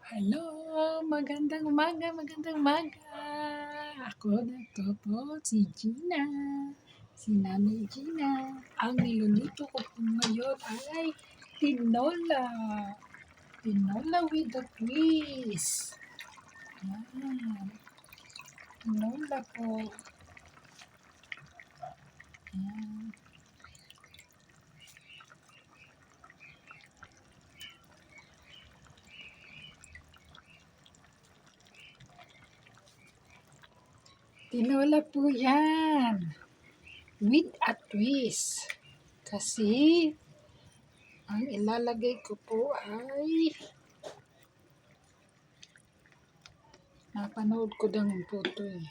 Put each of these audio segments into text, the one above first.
Hello, magandang umaga, magandang umaga. Ako na po si Gina, si Nanay Gina. Ang niluluto ko po ngayon ay tinola. Tinola with a twist. Yan, tinola po. Yan. Tinola po yan. With a twist. Kasi, ang ilalagay ko po ay napanood ko lang po ito eh.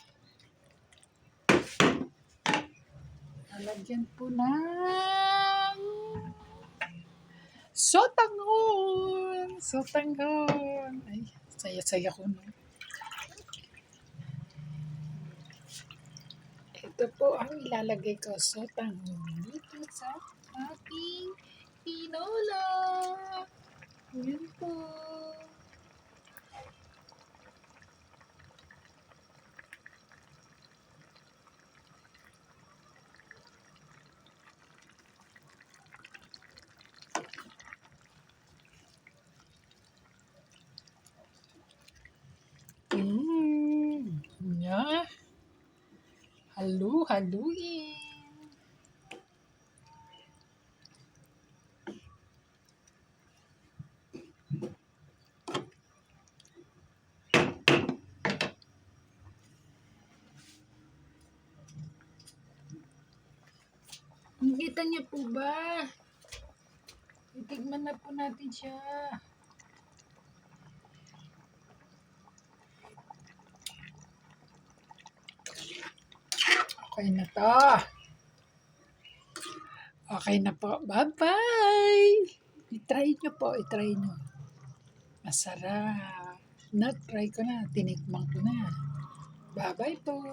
Lalagyan po ng sotanghon. Sotanghon. Ay, saya-saya ko no. Ito po ang ilalagay ko sotanghon dito sa ating tinola. Yan po. Yeah. Halu-haluin. Nakita niyo po ba? Itigman na po natin siya. Okay na to. Okay na po. Bye-bye! I-try nyo po. I-try nyo. Masarap. Na-try ko na. Tinikman ko na. Bye-bye po.